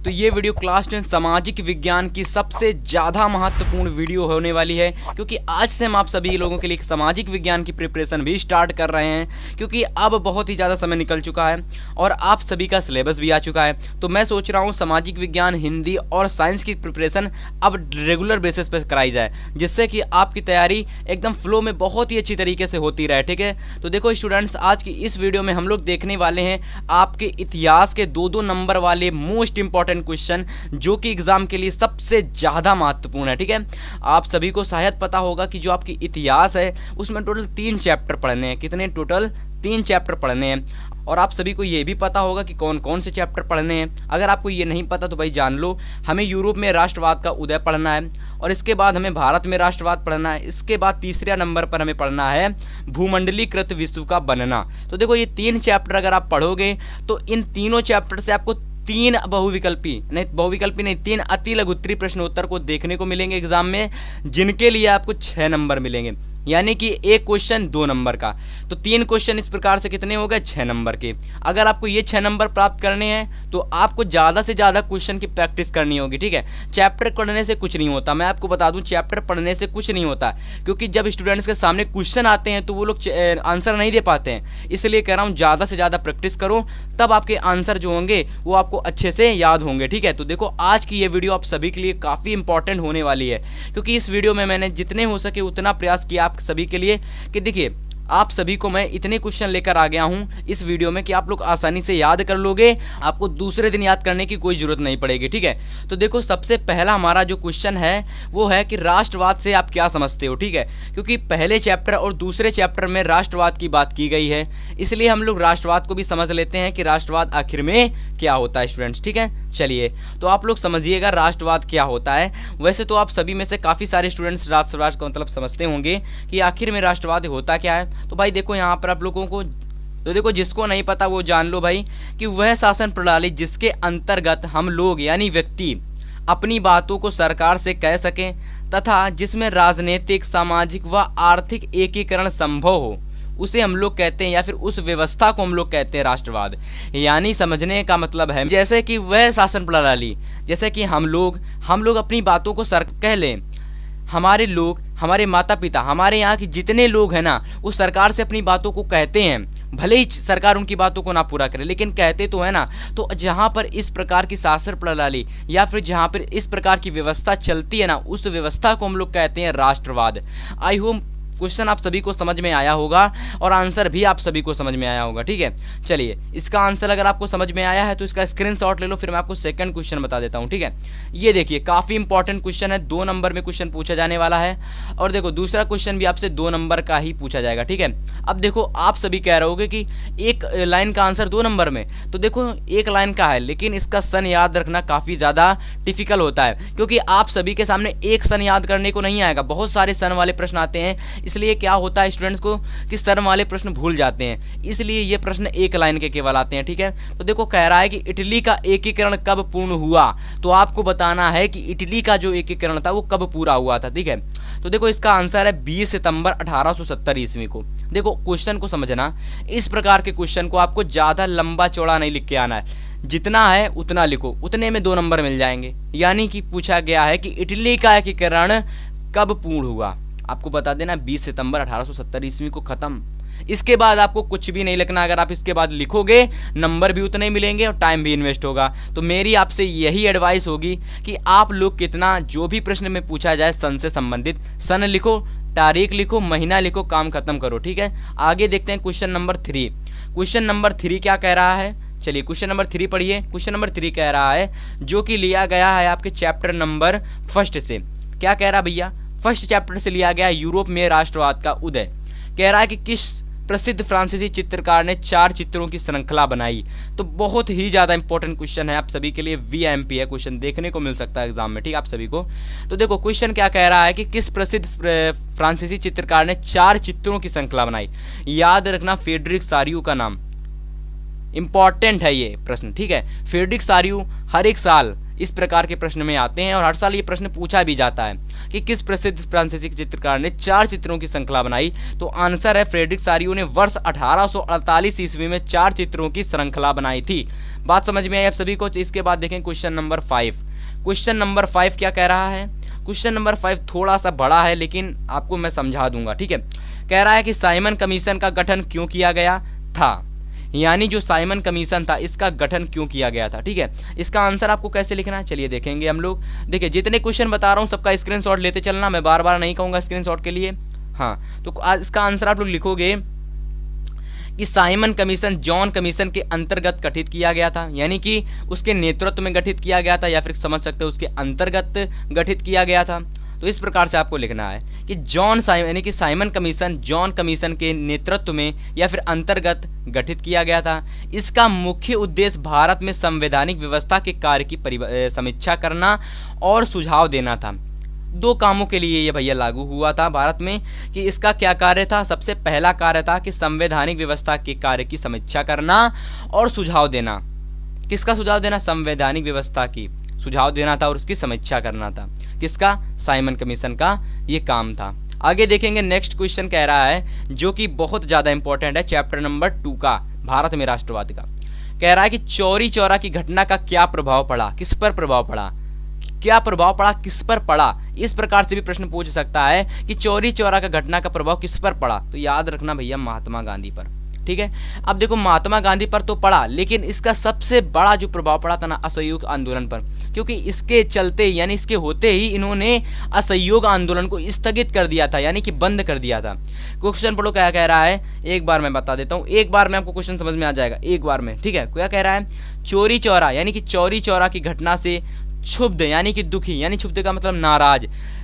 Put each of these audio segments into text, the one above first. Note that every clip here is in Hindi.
तो ये वीडियो क्लास 10 सामाजिक विज्ञान की सबसे ज़्यादा महत्वपूर्ण वीडियो होने वाली है, क्योंकि आज से हम आप सभी लोगों के लिए सामाजिक विज्ञान की प्रिपरेशन भी स्टार्ट कर रहे हैं, क्योंकि अब बहुत ही ज़्यादा समय निकल चुका है और आप सभी का सिलेबस भी आ चुका है। तो मैं सोच रहा हूँ सामाजिक विज्ञान, हिंदी और साइंस की प्रिपरेशन अब रेगुलर बेसिस पर कराई जाए, जिससे कि आपकी तैयारी एकदम फ्लो में बहुत ही अच्छी तरीके से होती रहे। ठीक है, तो देखो स्टूडेंट्स, आज की इस वीडियो में हम लोग देखने वाले हैं आपके इतिहास के 2-2 नंबर वाले मोस्ट इंपॉर्टेंट क्वेश्चन, जो कि एग्जाम के लिए सबसे ज्यादा महत्वपूर्ण है। ठीक है, आप सभी को शायद पता होगा कि जो आपकी इतिहास है उसमें टोटल 3 चैप्टर पढ़ने हैं। कितने? टोटल 3 चैप्टर पढ़ने हैं। और आप सभी को ये भी पता होगा कि कौन कौन से चैप्टर पढ़ने हैं। अगर आपको ये नहीं पता तो भाई जान लो, हमें यूरोप में राष्ट्रवाद का उदय पढ़ना है, और इसके बाद हमें भारत में राष्ट्रवाद पढ़ना है। इसके बाद तीसरे नंबर पर हमें पढ़ना है भूमंडलीकृत विश्व का बनना। तो देखो ये 3 चैप्टर अगर आप पढ़ोगे तो इन तीनों चैप्टर से आपको 3 बहुविकल्पी नहीं 3 अति लघुत्तरीय प्रश्नोत्तर को देखने को मिलेंगे एग्जाम में, जिनके लिए आपको 6 नंबर मिलेंगे, यानी कि एक क्वेश्चन 2 नंबर का। तो 3 क्वेश्चन इस प्रकार से कितने हो गए? 6 नंबर के। अगर आपको ये 6 नंबर प्राप्त करने हैं तो आपको ज़्यादा से ज़्यादा क्वेश्चन की प्रैक्टिस करनी होगी। ठीक है, चैप्टर पढ़ने से कुछ नहीं होता, मैं आपको बता दूं, चैप्टर पढ़ने से कुछ नहीं होता, क्योंकि जब स्टूडेंट्स के सामने क्वेश्चन आते हैं तो वो लोग आंसर नहीं दे पाते हैं। इसलिए कह रहा हूँ ज़्यादा से ज़्यादा प्रैक्टिस करो, तब आपके आंसर जो होंगे वो आपको अच्छे से याद होंगे। ठीक है, तो देखो आज की ये वीडियो आप सभी के लिए काफ़ी इंपॉर्टेंट होने वाली है, क्योंकि इस वीडियो में मैंने जितने हो सके उतना प्रयास किया आप सभी के लिए कि देखिए आप सभी को मैं इतने क्वेश्चन लेकर आ गया हूं इस वीडियो में कि आप लोग आसानी से याद कर लोगे, आपको दूसरे दिन याद करने की कोई जरूरत नहीं पड़ेगी। ठीक है, तो देखो सबसे पहला हमारा जो क्वेश्चन है वो है कि राष्ट्रवाद से आप क्या समझते हो। ठीक है, क्योंकि पहले चैप्टर और दूसरे चैप्टर में राष्ट्रवाद की बात की गई है, इसलिए हम लोग राष्ट्रवाद को भी समझ लेते हैं कि राष्ट्रवाद आखिर में क्या होता है स्टूडेंट्स। ठीक है, चलिए तो आप लोग समझिएगा राष्ट्रवाद क्या होता है। वैसे तो आप सभी में से काफ़ी सारे स्टूडेंट्स राष्ट्रवाद का मतलब समझते होंगे कि आखिर में राष्ट्रवाद होता क्या है। तो भाई देखो यहाँ पर आप लोगों को, तो देखो जिसको नहीं पता वो जान लो भाई कि वह शासन प्रणाली जिसके अंतर्गत हम लोग यानी व्यक्ति अपनी बातों को सरकार से कह सकें तथा जिसमें राजनीतिक, सामाजिक व आर्थिक एकीकरण संभव हो, उसे हम लोग कहते हैं या फिर उस व्यवस्था को हम लोग कहते हैं राष्ट्रवाद। यानी समझने का मतलब है जैसे कि वह शासन प्रणाली, जैसे कि हम लोग अपनी बातों को कह लें, हमारे लोग, हमारे माता पिता, हमारे यहाँ के जितने लोग हैं ना, उस सरकार से अपनी बातों को कहते हैं, भले ही सरकार उनकी बातों को ना पूरा करे लेकिन कहते तो है ना। तो जहाँ पर इस प्रकार की शासन प्रणाली या फिर जहाँ पर इस प्रकार की व्यवस्था चलती है ना, उस व्यवस्था को हम लोग कहते हैं राष्ट्रवाद। आई होप क्वेश्चन आप सभी को समझ में आया होगा और आंसर भी आप सभी को समझ में आया होगा। ठीक है, चलिए इसका आंसर अगर आपको समझ में आया है तो इसका स्क्रीनशॉट ले लो, फिर मैं आपको सेकंड क्वेश्चन बता देता हूं। ठीक है, ये देखिए काफ़ी इंपॉर्टेंट क्वेश्चन है, 2 नंबर में क्वेश्चन पूछा जाने वाला है, और देखो दूसरा क्वेश्चन भी आपसे 2 नंबर का ही पूछा जाएगा। ठीक है, अब देखो आप सभी कह रहे होगे कि एक लाइन का आंसर 2 नंबर में, तो देखो एक लाइन का है लेकिन इसका सन याद रखना काफ़ी ज़्यादा टिपिकल होता है, क्योंकि आप सभी के सामने एक सन याद करने को नहीं आएगा, बहुत सारे सन वाले प्रश्न आते हैं। इसलिए क्या होता है स्टूडेंट्स को कि सन वाले प्रश्न भूल जाते हैं, इसलिए ये प्रश्न एक लाइन के केवल आते हैं। ठीक है, तो देखो कह रहा है कि इटली का एकीकरण कब पूर्ण हुआ, तो आपको बताना है कि इटली का जो एकीकरण था वो कब पूरा हुआ था। ठीक है, तो देखो इसका आंसर है 20 सितंबर 1870 ईस्वी को। देखो क्वेश्चन को समझना, इस प्रकार के क्वेश्चन को आपको ज्यादा लंबा चौड़ा नहीं लिख के आना है, जितना है उतना लिखो, उतने में 2 नंबर मिल जाएंगे। यानी कि पूछा गया है कि इटली का एकीकरण कब पूर्ण हुआ, आपको बता देना 20 सितंबर 1870 ईस्वी को खत्म। इसके बाद आपको कुछ भी नहीं लिखना, अगर आप इसके बाद लिखोगे नंबर भी उतने ही मिलेंगे और टाइम भी इन्वेस्ट होगा। तो मेरी आपसे यही एडवाइस होगी कि आप लोग कितना जो भी प्रश्न में पूछा जाए सन से संबंधित, सन लिखो, तारीख लिखो, महीना लिखो, काम खत्म करो। ठीक है, आगे देखते हैं क्वेश्चन नंबर 3। क्वेश्चन नंबर 3 क्या कह रहा है, चलिए क्वेश्चन नंबर 3 पढ़िए। क्वेश्चन नंबर 3 कह रहा है, जो कि लिया गया है आपके चैप्टर नंबर 1 से। क्या कह रहा है भैया? 1 चैप्टर से लिया गया यूरोप में राष्ट्रवाद का उदय। कह रहा है कि किस प्रसिद्ध फ्रांसीसी चित्रकार ने 4 चित्रों की श्रृंखला बनाई। तो बहुत ही ज़्यादा इंपॉर्टेंट क्वेश्चन है आप सभी के लिए, VMP है क्वेश्चन, देखने को मिल सकता है एग्जाम में। ठीक है आप सभी को, तो देखो क्वेश्चन क्या कह रहा है कि किस प्रसिद्ध फ्रांसीसी चित्रकार ने 4 चित्रों की श्रृंखला बनाई। याद रखना फ्रेडरिक सारियू का नाम, इंपॉर्टेंट है ये प्रश्न। ठीक है, फ्रेडरिक सारियू हर एक साल इस प्रकार के प्रश्न में आते हैं और हर साल ये प्रश्न पूछा भी जाता है कि किस प्रसिद्ध फ्रांसीसी चित्रकार ने 4 चित्रों की श्रृंखला बनाई। तो आंसर है फ्रेडरिक सारियू ने वर्ष 1848 ईस्वी में 4 चित्रों की श्रृंखला बनाई थी। बात समझ में आई आप सभी को। इसके बाद देखें क्वेश्चन नंबर 5। क्वेश्चन नंबर 5 क्या कह रहा है? क्वेश्चन नंबर 5 थोड़ा सा बड़ा है लेकिन आपको मैं समझा दूंगा, ठीक है। कह रहा है कि साइमन कमीशन का गठन क्यों किया गया था, यानी जो साइमन कमीशन था इसका गठन क्यों किया गया था, ठीक है। इसका आंसर आपको कैसे लिखना है चलिए देखेंगे हम लोग। देखिए जितने क्वेश्चन बता रहा हूँ सबका स्क्रीनशॉट लेते चलना, मैं बार बार नहीं कहूँगा स्क्रीनशॉट के लिए। हाँ, तो इसका आंसर आप लोग लिखोगे कि साइमन कमीशन जॉन कमीशन के अंतर्गत गठित किया गया था, यानी कि उसके नेतृत्व में गठित किया गया था, या फिर समझ सकते हो उसके अंतर्गत गठित किया गया था। तो इस प्रकार से आपको लिखना है कि यानी कि साइमन कमीशन जॉन कमीशन के नेतृत्व में या फिर अंतर्गत गठित किया गया था। इसका मुख्य उद्देश्य भारत में संवैधानिक व्यवस्था के कार्य की समीक्षा करना और सुझाव देना था। दो कामों के लिए ये भैया लागू हुआ था भारत में कि इसका क्या कार्य था। सबसे पहला कार्य था कि संवैधानिक व्यवस्था के कार्य की समीक्षा करना और सुझाव देना। किसका सुझाव देना? संवैधानिक व्यवस्था की सुझाव देना था और उसकी समीक्षा करना था। किसका? साइमन कमीशन का ये काम था। आगे देखेंगे नेक्स्ट क्वेश्चन कह रहा है जो कि बहुत ज्यादा इंपॉर्टेंट है, चैप्टर नंबर 2 का, भारत में राष्ट्रवाद का। कह रहा है कि चौरी चौरा की घटना का क्या प्रभाव पड़ा, किस पर प्रभाव पड़ा, क्या प्रभाव पड़ा, किस पर पड़ा। इस प्रकार से भी प्रश्न पूछ सकता है कि चौरी चौरा का घटना का प्रभाव किस पर पड़ा। तो याद रखना भैया महात्मा गांधी पर, ठीक है। अब देखो महात्मा गांधी पर तो पड़ा, लेकिन इसका सबसे बड़ा जो प्रभाव पड़ा था ना असहयोग आंदोलन पर, क्योंकि इसके चलते यानी इसके होते ही इन्होंने असहयोग आंदोलन को स्थगित कर दिया था, यानी कि बंद कर दिया था। क्वेश्चन पढ़ो क्या कह रहा है, एक बार मैं बता देता हूँ, एक बार में आपको क्वेश्चन समझ में आ जाएगा, एक बार में, ठीक है। क्या कह रहा है? चौरी चौरा यानी कि चौरी चौरा की घटना से क्षुब्ध यानी कि दुखी, यानी क्षुब्ध का मतलब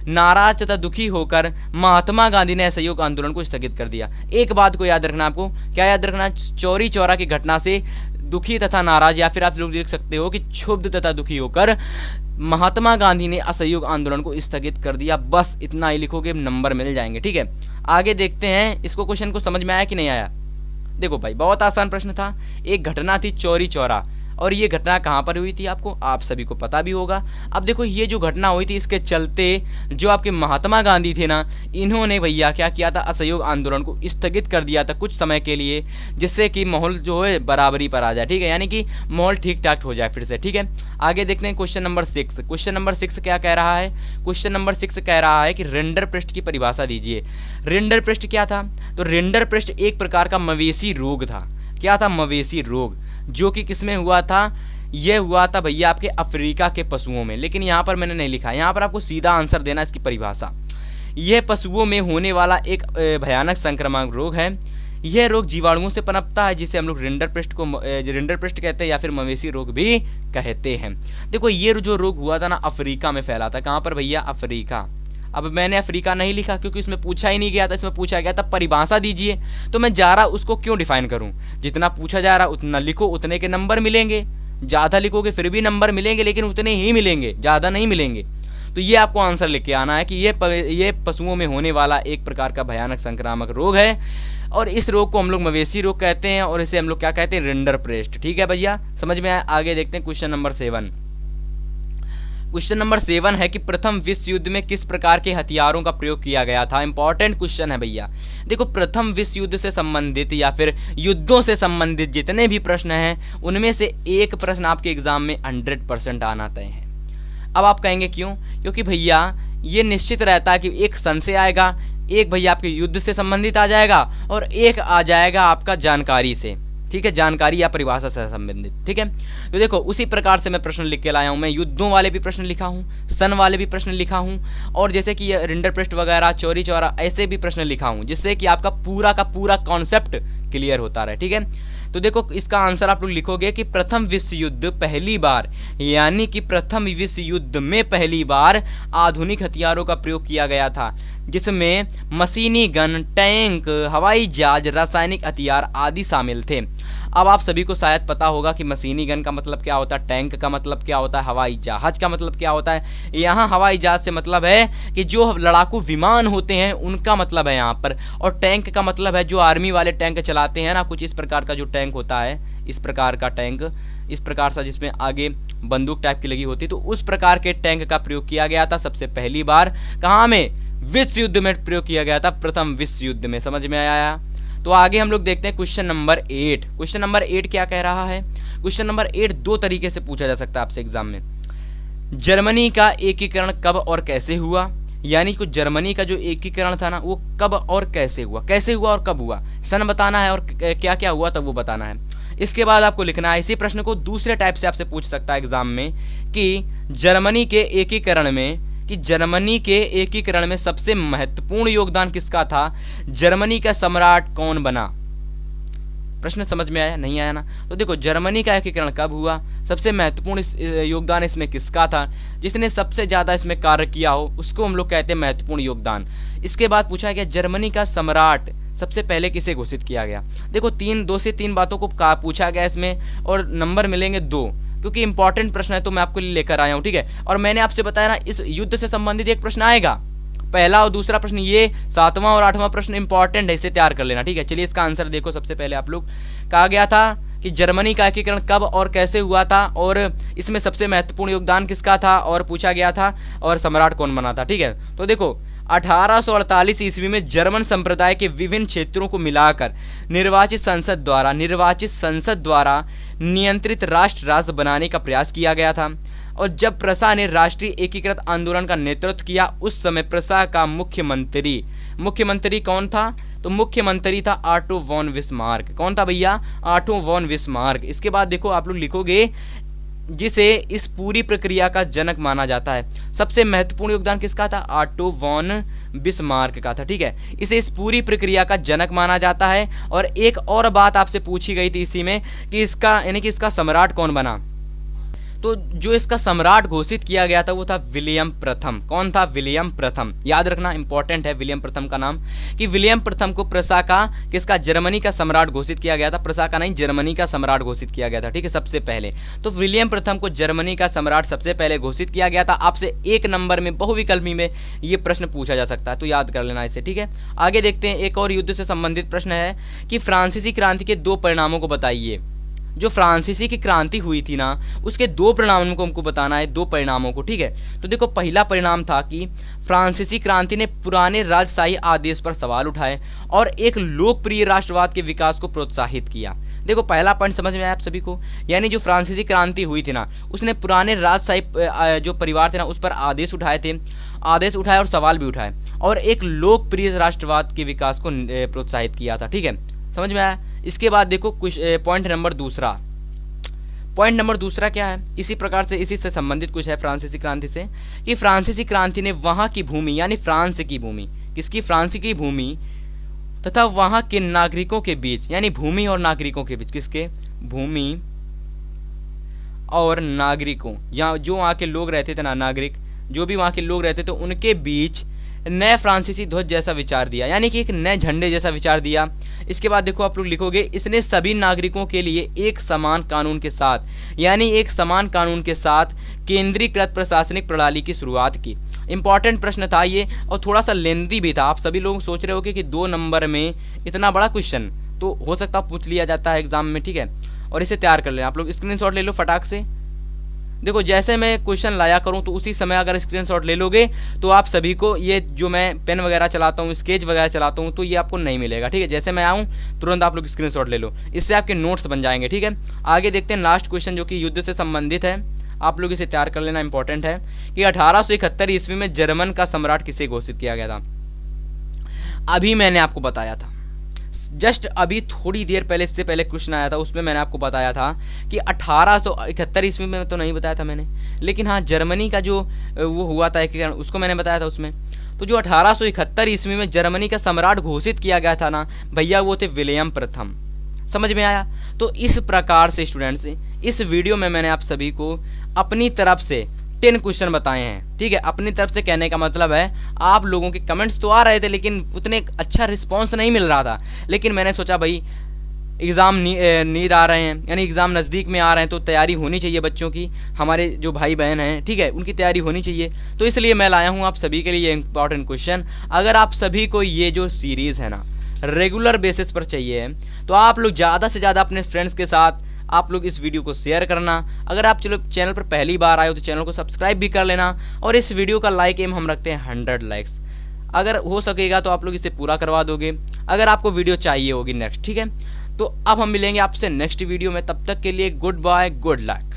नाराज तथा दुखी होकर महात्मा गांधी ने असहयोग आंदोलन को स्थगित कर दिया। एक बात को याद रखना, आपको क्या याद रखना? चौरी चौरा की घटना से दुखी तथा नाराज, या फिर आप लोग देख सकते हो कि क्षुब्ध तथा दुखी होकर महात्मा गांधी ने असहयोग आंदोलन को स्थगित कर दिया। बस इतना ही लिखोगे, नंबर मिल जाएंगे, ठीक है। आगे देखते हैं, इसको क्वेश्चन को समझ में आया कि नहीं आया। देखो भाई बहुत आसान प्रश्न था। एक घटना थी चौरी चौरा, और ये घटना कहाँ पर हुई थी आपको आप सभी को पता भी होगा। अब देखो ये जो घटना हुई थी इसके चलते जो आपके महात्मा गांधी थे ना, इन्होंने भैया क्या किया था, असहयोग आंदोलन को स्थगित कर दिया था कुछ समय के लिए, जिससे कि माहौल जो है बराबरी पर आ जाए, ठीक है, यानी कि माहौल ठीक ठाक हो जाए फिर से, ठीक है। आगे देखते हैं क्वेश्चन नंबर 6। क्वेश्चन नंबर 6 क्या कह रहा है? क्वेश्चन नंबर 6 कह रहा है कि रेंडर पृष्ठ की परिभाषा दीजिए। रेंडर पृष्ठ क्या था? तो रेंडर पृष्ठ एक प्रकार का मवेशी रोग था। क्या था? मवेशी रोग, जो कि किसमें हुआ था? यह हुआ था भैया आपके अफ्रीका के पशुओं में, लेकिन यहाँ पर मैंने नहीं लिखा, यहाँ पर आपको सीधा आंसर देना इसकी परिभाषा। यह पशुओं में होने वाला एक भयानक संक्रामक रोग है। यह रोग जीवाणुओं से पनपता है, जिसे हम लोग रेंडर पृष्ठ कहते हैं या फिर मवेशी रोग भी कहते हैं। देखो ये जो रोग हुआ था ना अफ्रीका में फैला था। कहाँ पर भैया? अफ्रीका। अब मैंने अफ्रीका नहीं लिखा क्योंकि इसमें पूछा ही नहीं गया था, इसमें पूछा गया था परिभाषा दीजिए, तो मैं जा रहा उसको क्यों डिफाइन करूं। जितना पूछा जा रहा उतना लिखो, उतने के नंबर मिलेंगे। ज़्यादा लिखोगे फिर भी नंबर मिलेंगे, लेकिन उतने ही मिलेंगे, ज़्यादा नहीं मिलेंगे। तो ये आपको आंसर लिख के आना है कि ये पशुओं में होने वाला एक प्रकार का भयानक संक्रामक रोग है, और इस रोग को हम लोग मवेशी रोग कहते हैं, और इसे हम लोग क्या कहते हैं? रेंडर पृष्ठ, ठीक है भैया, समझ में आया। आगे देखते हैं क्वेश्चन नंबर 7। क्वेश्चन नंबर 7 है कि प्रथम विश्व युद्ध में किस प्रकार के हथियारों का प्रयोग किया गया था। इंपॉर्टेंट क्वेश्चन है भैया। देखो प्रथम विश्व युद्ध से संबंधित या फिर युद्धों से संबंधित जितने भी प्रश्न हैं उनमें से एक प्रश्न आपके एग्जाम में 100% आना तय है। अब आप कहेंगे क्यों? क्योंकि भैया ये निश्चित रहता है कि एक सन से आएगा, एक भैया आपके युद्ध से संबंधित आ जाएगा, और एक आ जाएगा आपका जानकारी से, ठीक है, जानकारी या परिभाषा से संबंधित, ठीक है। तो देखो उसी प्रकार से मैं प्रश्न लिख के लाया हूं। मैं युद्धों वाले भी प्रश्न लिखा हूं, सन वाले भी प्रश्न लिखा हूं, और जैसे कि रेंडर पृष्ठ वगैरह, चौरी चौरा, ऐसे भी प्रश्न लिखा हूं, जिससे कि आपका पूरा का पूरा कॉन्सेप्ट क्लियर होता रहे, ठीक है। तो देखो इसका आंसर आप लोग लिखोगे कि प्रथम विश्व युद्ध पहली बार, यानी कि प्रथम विश्व युद्ध में पहली बार आधुनिक हथियारों का प्रयोग किया गया था, जिसमें मशीनी गन, टैंक, हवाई जहाज, रासायनिक हथियार आदि शामिल थे। अब आप सभी को शायद पता होगा कि मशीनी गन का मतलब क्या होता है, टैंक का मतलब क्या होता है, हवाई जहाज का मतलब क्या होता है। यहाँ हवाई जहाज से मतलब है कि जो लड़ाकू विमान होते हैं उनका मतलब है यहाँ पर, और टैंक का मतलब है जो आर्मी वाले टैंक चलाते हैं ना, कुछ इस प्रकार का जो टैंक होता है, इस प्रकार का टैंक, इस प्रकार सा जिसमें आगे बंदूक टाइप की लगी होती है, तो उस प्रकार के टैंक का प्रयोग किया गया था सबसे पहली बार। कहाँ में? विश्व युद्ध में प्रयोग किया गया था, प्रथम विश्व युद्ध में। समझ में आया? तो आगे हम लोग देखते हैं क्वेश्चन नंबर 8। क्वेश्चन नंबर 8 क्या कह रहा है? क्वेश्चन नंबर 8 दो तरीके से पूछा जा सकता है आपसे एग्जाम में। जर्मनी का एकीकरण कब और कैसे हुआ, यानी कि जर्मनी का जो एकीकरण था ना वो कब और कैसे हुआ और कब हुआ, सन बताना है और क्या क्या हुआ तब वो बताना है। इसके बाद आपको लिखना है। इसी प्रश्न को दूसरे टाइप से आपसे पूछ सकता है एग्जाम में कि जर्मनी के एकीकरण में सबसे महत्वपूर्ण योगदान किसका था, जर्मनी का सम्राट कौन बना। प्रश्न समझ में आया, नहीं आया ना? तो देखो जर्मनी का एकीकरण कब हुआ, सबसे महत्वपूर्ण योगदान इसमें किसका था, जिसने सबसे ज्यादा इसमें कार्य किया हो उसको हम लोग कहते हैं महत्वपूर्ण योगदान। इसके बाद पूछा गया जर्मनी का सम्राट सबसे पहले किसे घोषित किया गया। देखो 2 से 3 बातों को पूछा गया इसमें और नंबर मिलेंगे 2, क्योंकि इंपॉर्टेंट प्रश्न है तो मैं आपको लेकर आया हूँ, ठीक है। और मैंने आपसे बताया ना इस युद्ध से संबंधित एक प्रश्न आएगा, पहला और दूसरा प्रश्न, ये 7वां और 8वां प्रश्न इंपॉर्टेंट है, इसे तैयार कर लेना, ठीक है। चलिए इसका आंसर देखो। सबसे पहले आप लोग कहा गया था कि जर्मनी का एकीकरण कब और कैसे हुआ था और इसमें सबसे महत्वपूर्ण योगदान किसका था और पूछा गया था और सम्राट कौन बना था, ठीक है। तो देखो 1848 ईस्वी में जर्मन संप्रदाय के विभिन्न क्षेत्रों को मिलाकर निर्वाचित संसद द्वारा नियंत्रित राष्ट्र राज्य बनाने का प्रयास किया गया था। और जब प्रसा ने राष्ट्रीय एकीकृत आंदोलन का नेतृत्व किया उस समय प्रसा का मुख्यमंत्री कौन था, तो मुख्यमंत्री था ऑटो वॉन बिस्मार्क। कौन था भैया, ऑटो वॉन बिस्मार्क। इसके बाद देखो आप लोग लिखोगे जिसे इस पूरी प्रक्रिया का जनक माना जाता है। सबसे महत्वपूर्ण योगदान किसका था, ऑटो वॉन बिस्मार्क का था, ठीक है। इसे इस पूरी प्रक्रिया का जनक माना जाता है। और एक और बात आपसे पूछी गई थी इसी में कि इसका सम्राट कौन बना, तो जो इसका सम्राट घोषित किया गया था वो था विलियम प्रथम। कौन था, विलियम प्रथम। याद रखना इंपॉर्टेंट है विलियम प्रथम का नाम, कि विलियम प्रथम को प्रसा का जर्मनी का सम्राट घोषित किया गया था, प्रसा का नहीं जर्मनी का सम्राट घोषित किया गया था, ठीक है, सबसे पहले। तो विलियम प्रथम को जर्मनी का सम्राट सबसे पहले घोषित किया गया था। आपसे 1 नंबर में बहुविकल्पी में ये प्रश्न पूछा जा सकता है, तो याद कर लेना इसे, ठीक है। आगे देखते हैं, एक और युद्ध से संबंधित प्रश्न है कि फ्रांसीसी क्रांति के 2 परिणामों को बताइए। जो फ्रांसीसी की क्रांति हुई थी ना उसके 2 परिणामों को हमको बताना है, 2 परिणामों को, ठीक है। तो देखो पहला परिणाम था कि फ्रांसीसी क्रांति ने पुराने राजशाही आदेश पर सवाल उठाए और एक लोकप्रिय राष्ट्रवाद के विकास को प्रोत्साहित किया। देखो पहला पॉइंट समझ में आया आप सभी को, यानी जो फ्रांसीसी क्रांति हुई थी ना उसने पुराने राजशाही जो परिवार थे ना उस पर आदेश उठाए और सवाल भी उठाए और एक लोकप्रिय राष्ट्रवाद के विकास को प्रोत्साहित किया था, ठीक है, समझ में आया। इसके बाद देखो कुछ पॉइंट नंबर दूसरा क्या है, इसी प्रकार से इसी से संबंधित कुछ है फ्रांसीसी क्रांति से, कि फ्रांसीसी क्रांति ने वहां की भूमि यानी फ्रांस की भूमि, फ्रांस की भूमि तथा वहां के नागरिकों के बीच, यानी भूमि और नागरिकों के बीच, किसके, भूमि और नागरिकों, यहाँ जो वहाँ के लोग रहते थे ना, नागरिक जो भी वहाँ के लोग रहते थे उनके बीच नए फ्रांसीसी ध्वज जैसा विचार दिया, यानी कि एक नए झंडे जैसा विचार दिया। इसके बाद देखो आप लोग लिखोगे इसने सभी नागरिकों के लिए एक समान कानून के साथ, यानी एक समान कानून के साथ केंद्रीकृत प्रशासनिक प्रणाली की शुरुआत की। इंपॉर्टेंट प्रश्न था ये और थोड़ा सा लेंथी भी था। आप सभी लोग सोच रहे होगे कि 2 नंबर में इतना बड़ा क्वेश्चन तो हो सकता है पूछ लिया जाता है एग्जाम में, ठीक है। और इसे तैयार कर लेना आप लोग, स्क्रीनशॉट ले लो फटाक से। देखो जैसे मैं क्वेश्चन लाया करूं तो उसी समय अगर स्क्रीनशॉट ले लोगे तो आप सभी को ये जो मैं पेन वगैरह चलाता हूं, स्केच वगैरह चलाता हूं, तो ये आपको नहीं मिलेगा, ठीक है। जैसे मैं आऊं तुरंत आप लोग स्क्रीनशॉट ले लो, इससे आपके नोट्स बन जाएंगे, ठीक है। आगे देखते हैं लास्ट क्वेश्चन जो कि युद्ध से संबंधित है, आप लोग इसे तैयार कर लेना, इंपॉर्टेंट है कि 1871 ईस्वी में जर्मन का सम्राट किसे घोषित किया गया था। अभी मैंने आपको बताया था, जस्ट अभी थोड़ी देर पहले, इससे पहले क्वेश्चन आया था उसमें मैंने आपको बताया था कि 1871 ईस्वी में तो नहीं बताया था मैंने, लेकिन हाँ जर्मनी का जो वो हुआ था एकीकरण उसको मैंने बताया था उसमें। तो जो 1871 ईस्वी में जर्मनी का सम्राट घोषित किया गया था ना भैया, वो थे विलियम प्रथम। समझ में आया। तो इस प्रकार से स्टूडेंट्स इस वीडियो में मैंने आप सभी को अपनी तरफ से 10 क्वेश्चन बताए हैं, ठीक है। अपनी तरफ से कहने का मतलब है आप लोगों के कमेंट्स तो आ रहे थे लेकिन उतने अच्छा रिस्पांस नहीं मिल रहा था, लेकिन मैंने सोचा भाई एग्ज़ाम नीड आ रहे हैं, यानी एग्ज़ाम नज़दीक में आ रहे हैं तो तैयारी होनी चाहिए बच्चों की, हमारे जो भाई बहन हैं, ठीक है, उनकी तैयारी होनी चाहिए। तो इसलिए मैं लाया हूँ आप सभी के लिए ये इंपॉर्टेंट क्वेश्चन। अगर आप सभी को ये जो सीरीज़ है ना रेगुलर बेसिस पर चाहिए तो आप लोग ज़्यादा से ज़्यादा अपने फ्रेंड्स के साथ आप लोग इस वीडियो को शेयर करना। अगर आप चलो चैनल पर पहली बार आए हो तो चैनल को सब्सक्राइब भी कर लेना और इस वीडियो का लाइक एम हम रखते हैं 100 लाइक्स। अगर हो सकेगा तो आप लोग इसे पूरा करवा दोगे अगर आपको वीडियो चाहिए होगी नेक्स्ट, ठीक है। तो अब हम मिलेंगे आपसे नेक्स्ट वीडियो में, तब तक के लिए गुड बाय, गुड लक।